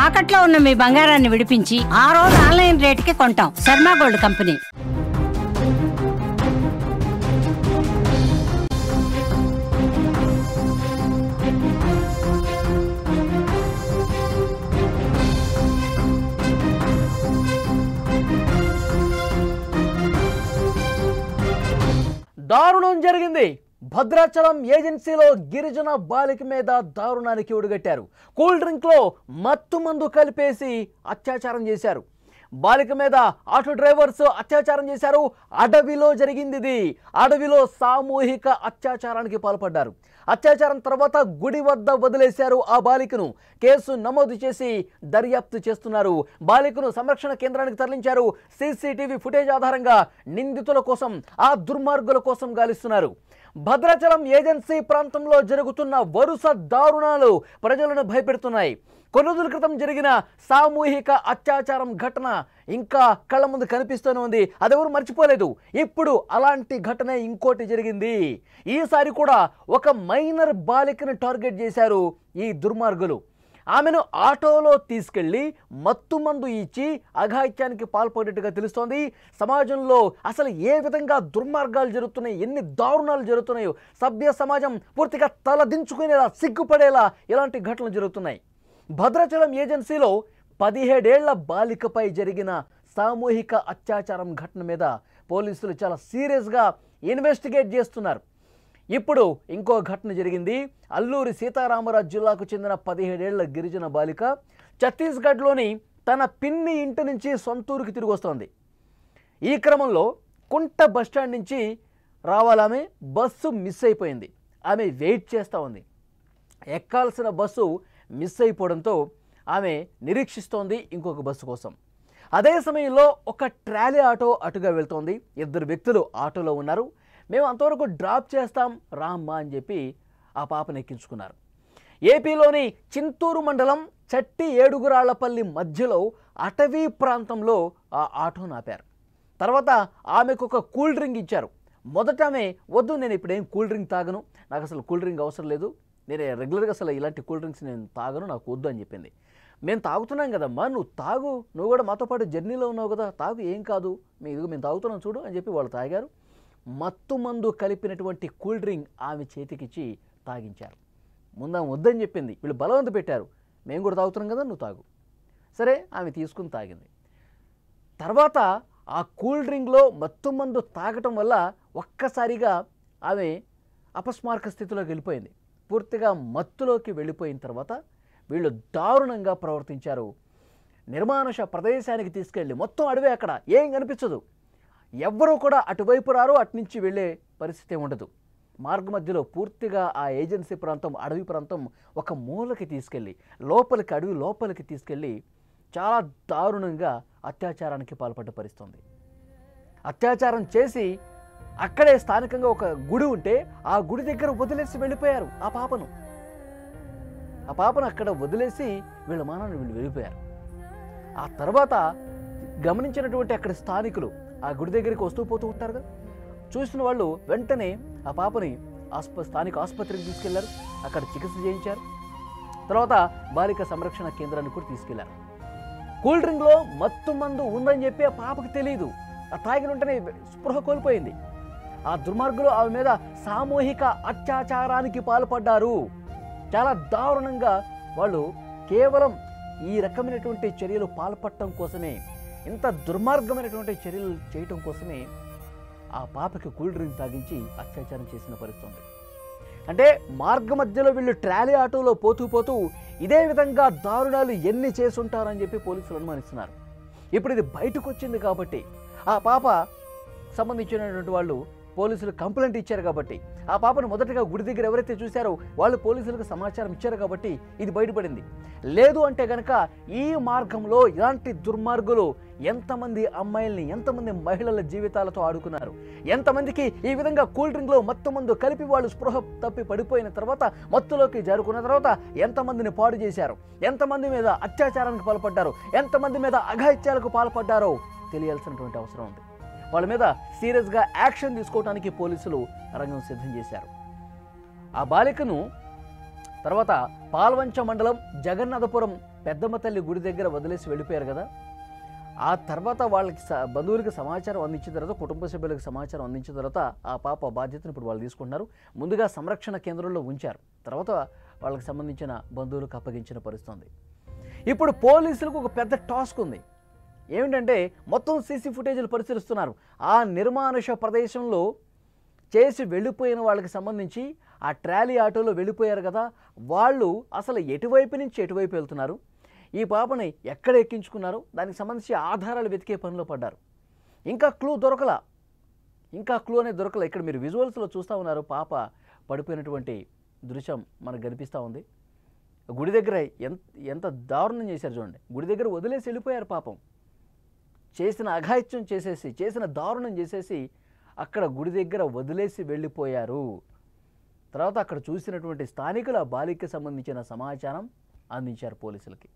తాకట్లో ఉన్న మీ బంగారాన్ని విడిపించి ఆ రోజు ఆన్లైన్ రేటుకి కొంటాం. Sharma gold company. దారుణం జరిగింది. భద్రాచలం ఏజెన్సీలో గిరిజన బాలిక మీద దారుణానికి ఒడిగట్టారు. కూల్ డ్రింక్ లో మత్తు మందు కలిపేసి అత్యాచారం చేశారు. బాలిక మీద ఆటో డ్రైవర్స్ అత్యాచారం చేశారు. అడవిలో జరిగింది ఇది. అడవిలో సామూహిక అత్యాచారానికి పాల్పడ్డారు. అత్యాచారం తర్వాత గుడి వద్ద వదిలేశారు ఆ బాలికను. కేసు నమోదు చేసి దర్యాప్తు చేస్తున్నారు. బాలికను సంరక్షణ కేంద్రానికి తరలించారు. సీసీటీవీ ఫుటేజ్ ఆధారంగా నిందితుల కోసం, ఆ దుర్మార్గుల కోసం గాలిస్తున్నారు. భద్రాచలం ఏజెన్సీ ప్రాంతంలో జరుగుతున్న వరుస దారుణాలు ప్రజలను భయపెడుతున్నాయి. కొన్ని రోజుల క్రితం జరిగిన సామూహిక అత్యాచారం ఘటన ఇంకా కళ్ళ ముందు కనిపిస్తూనే ఉంది. అదెవరు మర్చిపోలేదు. ఇప్పుడు అలాంటి ఘటన ఇంకోటి జరిగింది. ఈసారి కూడా ఒక మైనర్ బాలికను టార్గెట్ చేశారు ఈ దుర్మార్గులు. ఆమెను ఆటోలో తీసుకెళ్లి మత్తు మందు ఇచ్చి అఘాయిత్యానికి పాల్పడేట్టుగా తెలుస్తోంది. సమాజంలో అసలు ఏ విధంగా దుర్మార్గాలు జరుగుతున్నాయి, ఎన్ని దారుణాలు జరుగుతున్నాయో సభ్య సమాజం పూర్తిగా తలదించుకునేలా, సిగ్గుపడేలా ఇలాంటి ఘటనలు జరుగుతున్నాయి. భద్రాచలం ఏజెన్సీలో 17 ఏళ్ల బాలికపై జరిగిన సామూహిక అత్యాచారం ఘటన మీద పోలీసులు చాలా సీరియస్గా ఇన్వెస్టిగేట్ చేస్తున్నారు. ఇప్పుడు ఇంకో ఘటన జరిగింది. అల్లూరి సీతారామరాజు జిల్లాకు చెందిన 17 ఏళ్ల గిరిజన బాలిక ఛత్తీస్గఢ్లోని తన పిన్ని ఇంటి నుంచి సొంతూరుకి తిరిగి వస్తోంది. ఈ క్రమంలో కుంట బస్టాండ్ నుంచి రావాలామె బస్సు మిస్ అయిపోయింది. ఆమె వెయిట్ చేస్తూ ఉంది. ఎక్కాల్సిన బస్సు మిస్ అయిపోవడంతో ఆమె నిరీక్షిస్తోంది ఇంకొక బస్సు కోసం. అదే సమయంలో ఒక ట్రాలీ ఆటో అటుగా వెళ్తోంది. 2 వ్యక్తులు ఆటోలో ఉన్నారు. మేము అంతవరకు డ్రాప్ చేస్తాం రామ్మా అని చెప్పి ఆ పాపను ఎక్కించుకున్నారు. ఏపీలోని చింతూరు మండలం చట్టి ఏడుగురాళ్లపల్లి మధ్యలో అటవీ ప్రాంతంలో ఆ ఆటోను ఆపారు. తర్వాత ఆమెకు ఒక కూల్ డ్రింక్ ఇచ్చారు. మొదట ఆమె వద్దు, నేను ఇప్పుడేం కూల్ డ్రింక్ తాగను, నాకు అసలు కూల్ డ్రింక్ అవసరం లేదు, నేను రెగ్యులర్గా అసలు ఇలాంటి కూల్ డ్రింక్స్ నేను తాగను, నాకు వద్దు అని చెప్పింది. మేము తాగుతున్నాం కదమ్మా, నువ్వు తాగు, నువ్వు కూడా మాతో పాటు జర్నీలో ఉన్నావు కదా, తాగు, ఏం కాదు, మేము తాగుతున్నాం చూడు అని చెప్పి వాళ్ళు తాగారు. మత్తు మందు కలిపినటువంటి కూల్ డ్రింక్ ఆమె చేతికిచ్చి తాగించారు. ముందు ఆమె వద్దని చెప్పింది, వీళ్ళు బలవంత పెట్టారు. మేము కూడా తాగుతున్నాం కదా, నువ్వు తాగు. సరే, ఆమె తీసుకుని తాగింది. తర్వాత ఆ కూల్ డ్రింక్లో మత్తు మందు తాగటం వల్ల ఒక్కసారిగా ఆమె అపస్మారక స్థితిలోకి వెళ్ళిపోయింది. పూర్తిగా మత్తులోకి వెళ్ళిపోయిన తర్వాత వీళ్ళు దారుణంగా ప్రవర్తించారు. నిర్మానుష ప్రదేశానికి తీసుకెళ్ళి, మొత్తం అడవే, అక్కడ ఏం కనిపించదు, ఎవ్వరూ కూడా అటువైపు రారు, అటునుంచి వెళ్ళే పరిస్థితి ఉండదు. మార్గ మధ్యలో పూర్తిగా ఆ ఏజెన్సీ ప్రాంతం, అడవి ప్రాంతం ఒక మూలకి తీసుకెళ్ళి, అడవి లోపలికి తీసుకెళ్ళి చాలా దారుణంగా అత్యాచారానికి పాల్పడ్డ పరిస్థితుంది. అత్యాచారం చేసి అక్కడే స్థానికంగా ఒక గుడి ఉంటే ఆ గుడి దగ్గర వదిలేసి వెళ్ళిపోయారు ఆ పాపను. అక్కడ వదిలేసి వీళ్ళ మానాన్ని వీళ్ళు వెళ్ళిపోయారు. ఆ తర్వాత గమనించినటువంటి అక్కడ స్థానికులు ఆ గుడి దగ్గరికి వస్తూ పోతూ ఉంటారు కదా, చూసిన వాళ్ళు వెంటనే ఆ పాపని స్థానిక ఆసుపత్రికి తీసుకెళ్లారు. అక్కడ చికిత్స చేయించారు. తర్వాత బాలిక సంరక్షణ కేంద్రానికి కూడా తీసుకెళ్లారు. కూల్ డ్రింక్లో మత్తు మందు ఉందని చెప్పి ఆ పాపకి తెలియదు. ఆ తాగిన వెంటనే స్పృహ కోల్పోయింది. ఆ దుర్మార్గులు ఆమె మీద సామూహిక అత్యాచారానికి పాల్పడ్డారు. చాలా దారుణంగా వాళ్ళు కేవలం ఈ రకమైనటువంటి చర్యలు పాల్పడటం కోసమే, ఇంత దుర్మార్గమైనటువంటి చర్యలు చేయటం కోసమే ఆ పాపకి కూల్ డ్రింక్ తాగించి అత్యాచారం చేసిన పరిస్థితి. అంటే మార్గ మధ్యలో వీళ్ళు ట్రాలీ ఆటోలో పోతూ ఇదే విధంగా దారుణాలు ఎన్ని చేసుంటారని చెప్పి పోలీసులు అనుమానిస్తున్నారు. ఇప్పుడు ఇది బయటకు వచ్చింది కాబట్టి ఆ పాప సంబంధించినటువంటి వాళ్ళు పోలీసులు కంప్లైంట్ ఇచ్చారు కాబట్టి, ఆ పాపను మొదటగా గుడి దగ్గర ఎవరైతే చూశారో వాళ్ళు పోలీసులకు సమాచారం ఇచ్చారు కాబట్టి ఇది బయటపడింది. లేదు అంటే కనుక ఈ మార్గంలో ఇలాంటి దుర్మార్గులు ఎంతమంది అమ్మాయిల్ని, ఎంతమంది మహిళల జీవితాలతో ఆడుకున్నారు, ఎంతమందికి ఈ విధంగా కూల్ డ్రింక్లో మత్తు మందు కలిపి వాళ్ళు స్పృహ తప్పి పడిపోయిన తర్వాత, మత్తులోకి జారుకున్న తర్వాత ఎంతమందిని పాడు చేశారు, ఎంతమంది మీద అత్యాచారానికి పాల్పడ్డారు, ఎంతమంది మీద అఘాయిత్యాలకు పాల్పడ్డారో తెలియాల్సినటువంటి అవసరం ఉంది. వాళ్ళ మీద సీరియస్గా యాక్షన్ తీసుకోవడానికి పోలీసులు రంగం సిద్ధం చేశారు. ఆ బాలికను తర్వాత పాల్వంచ మండలం జగన్నాథపురం పెద్దమ్మ తల్లి గుడి దగ్గర వదిలేసి వెళ్ళిపోయారు కదా, ఆ తర్వాత వాళ్ళకి బంధువులకి సమాచారం అందించిన తర్వాత, కుటుంబ సభ్యులకు సమాచారం అందించిన తర్వాత ఆ పాప బాధ్యతను ఇప్పుడు వాళ్ళు తీసుకుంటున్నారు. ముందుగా సంరక్షణ కేంద్రంలో ఉంచారు, తర్వాత వాళ్ళకి సంబంధించిన బంధువులకు అప్పగించిన పరిస్థితి. ఇప్పుడు పోలీసులకు ఒక పెద్ద టాస్క్ ఉంది. ఏమిటంటే మొత్తం సీసీ ఫుటేజీలు పరిశీలిస్తున్నారు. ఆ నిర్మానుష ప్రదేశంలో చేసి వెళ్ళిపోయిన వాళ్ళకి సంబంధించి ఆ ట్రాలీ ఆటోలో వెళ్ళిపోయారు కదా, వాళ్ళు అసలు ఎటువైపు నుంచి ఎటువైపు వెళ్తున్నారు, ఈ పాపని ఎక్కడ ఎక్కించుకున్నారు, దానికి సంబంధించి ఆధారాలు వెతికే పనిలో పడ్డారు. ఇంకా క్లూ అనేది దొరకల. ఇక్కడ మీరు విజువల్స్లో చూస్తూ ఉన్నారు, పాప పడిపోయినటువంటి దృశ్యం మనకు కనిపిస్తూ ఉంది. గుడి దగ్గర ఎంత దారుణం చేశారు చూడండి. గుడి దగ్గర వదిలేసి వెళ్ళిపోయారు పాపం. చేసిన అఘాయిత్యం చేసేసి, చేసిన దారుణం చేసేసి అక్కడ గుడి దగ్గర వదిలేసి వెళ్ళిపోయారు. తర్వాత అక్కడ చూసినటువంటి స్థానికులు ఆ బాలికకి సంబంధించిన సమాచారం అందించారు పోలీసులకి.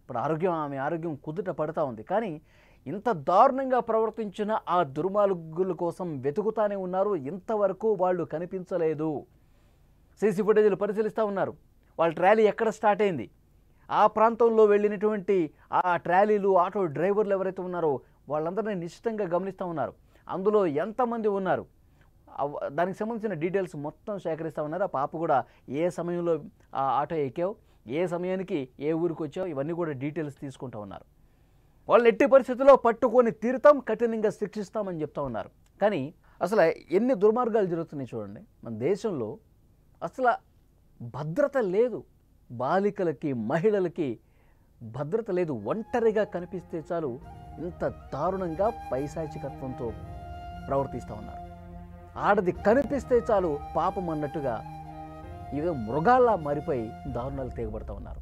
ఇప్పుడు ఆమె ఆరోగ్యం కుదుట పడుతూ ఉంది. కానీ ఇంత దారుణంగా ప్రవర్తించిన ఆ దుర్మార్గుల కోసం వెతుకుతానే ఉన్నారు. ఇంతవరకు వాళ్ళు కనిపించలేదు. సీసీ ఫుటేజీలు పరిశీలిస్తూ ఉన్నారు. వాళ్ళ ట్రాలీ ఎక్కడ స్టార్ట్ అయింది, ఆ ప్రాంతంలో వెళ్ళినటువంటి ఆ ట్రాలీలు, ఆటో డ్రైవర్లు ఎవరైతే ఉన్నారో వాళ్ళందరినీ నిశ్చితంగా గమనిస్తూ ఉన్నారు. అందులో ఎంతమంది ఉన్నారు, దానికి సంబంధించిన డీటెయిల్స్ మొత్తం సేకరిస్తూ ఉన్నారు. ఆ పాప కూడా ఏ సమయంలో ఆ ఆటో ఎక్కావు, ఏ సమయానికి ఏ ఊరికి వచ్చావు, ఇవన్నీ కూడా డీటెయిల్స్ తీసుకుంటూ ఉన్నారు. వాళ్ళు ఎట్టి పరిస్థితుల్లో పట్టుకొని తీరుతాం, కఠినంగా శిక్షిస్తామని చెప్తా ఉన్నారు. కానీ అసలు ఎన్ని దుర్మార్గాలు జరుగుతున్నాయి చూడండి. మన దేశంలో అసలు భద్రత లేదు, బాలికలకి మహిళలకి భద్రత లేదు. ఒంటరిగా కనిపిస్తే చాలు ఇంత దారుణంగా పైశాచికత్వంతో ప్రవర్తిస్తూ ఉన్నారు. ఆడది కనిపిస్తే చాలు పాపం అన్నట్టుగా ఇవే మృగాల్లా మారిపోయి దారుణాలు తెగబడుతూ ఉన్నారు.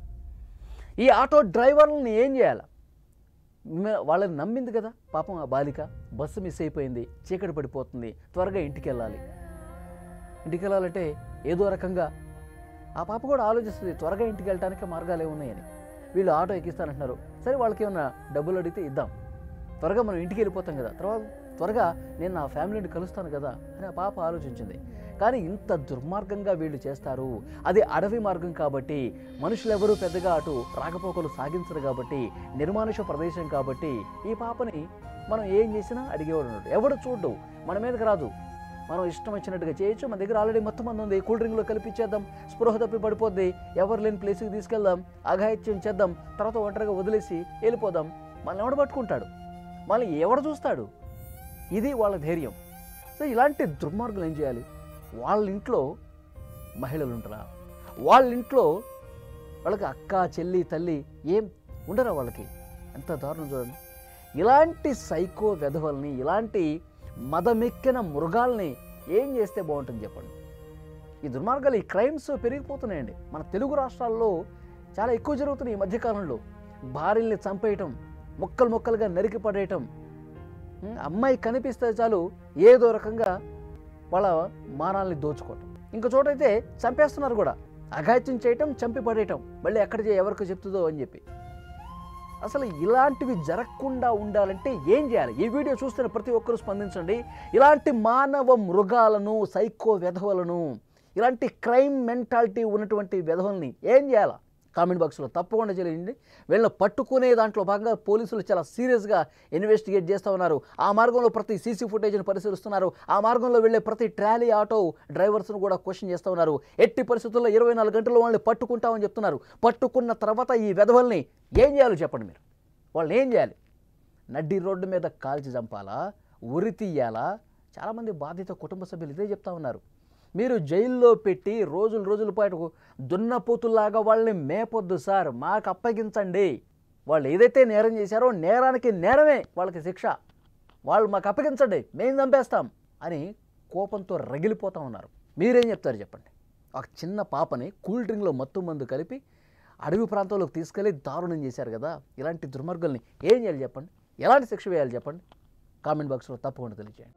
ఈ ఆటో డ్రైవర్లని ఏం చేయాలి? వాళ్ళని నమ్మింది కదా పాపం ఆ బాలిక. బస్సు మిస్ అయిపోయింది, చీకటి పడిపోతుంది, త్వరగా ఇంటికి వెళ్ళాలంటే ఏదో రకంగా ఆ పాప కూడా ఆలోచిస్తుంది, త్వరగా ఇంటికి వెళ్ళడానికి మార్గాలు ఏమున్నాయని. వీళ్ళు ఆటో ఎక్కిస్తానంటున్నారు, సరే వాళ్ళకి ఏమన్నా డబ్బులు అడిగితే ఇద్దాం, త్వరగా మనం ఇంటికి వెళ్ళిపోతాం కదా, తర్వాత త్వరగా నేను నా ఫ్యామిలీని కలుస్తాను కదా అని ఆ పాప ఆలోచించింది. కానీ ఇంత దుర్మార్గంగా వీళ్ళు చేస్తారు. అది అడవి మార్గం కాబట్టి, మనుషులు ఎవరూ పెద్దగా అటు రాకపోకలు సాగించరు కాబట్టి, నిర్మానుష ప్రదేశం కాబట్టి ఈ పాపని మనం ఏం చేసినా అడిగేవాడు ఉన్నాడు. ఎవడు చూడ్డు, మన మీదకి రాదు, మనం ఇష్టం వచ్చినట్టుగా చేయొచ్చు. మన దగ్గర ఆల్రెడీ మొత్తం మంది ఉంది, కూల్ డ్రింక్లో కలిపిచ్చేద్దాం, స్పృహ తప్పి పడిపోద్ది, ఎవరు లేని ప్లేస్కి తీసుకెళ్దాం, అఘాయిత్యం చేద్దాం, తర్వాత ఒంటరిగా వదిలేసి వెళ్ళిపోదాం. మనల్ని ఎవడు పట్టుకుంటాడు, మళ్ళీ ఎవడు చూస్తాడు? ఇది వాళ్ళ ధైర్యం. సో ఇలాంటి దుర్మార్గులు ఏం చేయాలి? వాళ్ళ ఇంట్లో మహిళలు ఉంటారా? వాళ్ళ ఇంట్లో వాళ్ళకి అక్క, చెల్లి, తల్లి ఏం ఉండరా వాళ్ళకి? ఎంత దారుణం చూడండి. ఇలాంటి సైకో వెధవల్ని, ఇలాంటి మదమెక్కిన మృగాల్ని ఏం చేస్తే బాగుంటుంది చెప్పండి? ఈ దుర్మార్గాలు, ఈ క్రైమ్స్ పెరిగిపోతున్నాయండి. మన తెలుగు రాష్ట్రాల్లో చాలా ఎక్కువ జరుగుతున్నాయి ఈ మధ్యకాలంలో. భార్యల్ని చంపేయటం, ముక్కలుగా నరికి పడేయటం, అమ్మాయి కనిపిస్తే చాలు ఏదో రకంగా వాళ్ళ మానాల్ని దోచుకోవటం. ఇంకో చోటైతే చంపేస్తున్నారు కూడా, అఘాయిత్యం చేయటం, చంపి పడేయటం, మళ్ళీ ఎక్కడ ఎవరికి చెప్తుందో అని చెప్పి. అసలు ఇలాంటివి జరగకుండా ఉండాలంటే ఏం చేయాలి? ఈ వీడియో చూస్తున్న ప్రతి ఒక్కరూ స్పందించండి. ఇలాంటి మానవ మృగాలను, సైకో వెధవలను, ఇలాంటి క్రైమ్ మెంటాలిటీ ఉన్నటువంటి వెధవల్ని ఏం చేయాలా? కామెంట్ బాక్స్లో తప్పకుండా తెలియండి. వీళ్ళని పట్టుకునే దాంట్లో భాగంగా పోలీసులు చాలా సీరియస్గా ఇన్వెస్టిగేట్ చేస్తూ ఉన్నారు. ఆ మార్గంలో ప్రతి సీసీ ఫుటేజ్ని పరిశీలిస్తున్నారు. ఆ మార్గంలో వెళ్ళే ప్రతి ట్రాలీ, ఆటో డ్రైవర్స్ను కూడా క్వశ్చన్ చేస్తూ ఉన్నారు. ఎట్టి పరిస్థితుల్లో 24 గంటల్లో వాళ్ళని పట్టుకుంటామని చెప్తున్నారు. పట్టుకున్న తర్వాత ఈ వెధవల్ని ఏం చేయాలో చెప్పండి మీరు? వాళ్ళని ఏం చేయాలి? నడ్డి రోడ్డు మీద కాల్చి చంపాలా? ఉరి తీయాలా? చాలామంది బాధిత కుటుంబ సభ్యులు ఇదే చెప్తా ఉన్నారు. మీరు జైల్లో పెట్టి రోజుల పాటు దున్నపోతుల్లాగా వాళ్ళని మేపొద్దు సార్, మాకు అప్పగించండి. వాళ్ళు ఏదైతే నేరం చేశారో నేరానికి నేరమే వాళ్ళకి శిక్ష, వాళ్ళు మాకు అప్పగించండి, మేము చంపేస్తాం అని కోపంతో రగిలిపోతూ ఉన్నారు. మీరేం చెప్తారు చెప్పండి? ఒక చిన్న పాపని కూల్ డ్రింక్లో మత్తు మందు కలిపి అడవి ప్రాంతంలోకి తీసుకెళ్ళి దారుణం చేశారు కదా. ఇలాంటి దుర్మార్గుల్ని ఏం చేయాలి చెప్పండి? ఎలాంటి శిక్ష వేయాలి చెప్పండి? కామెంట్ బాక్స్లో తప్పకుండా తెలియజేయండి.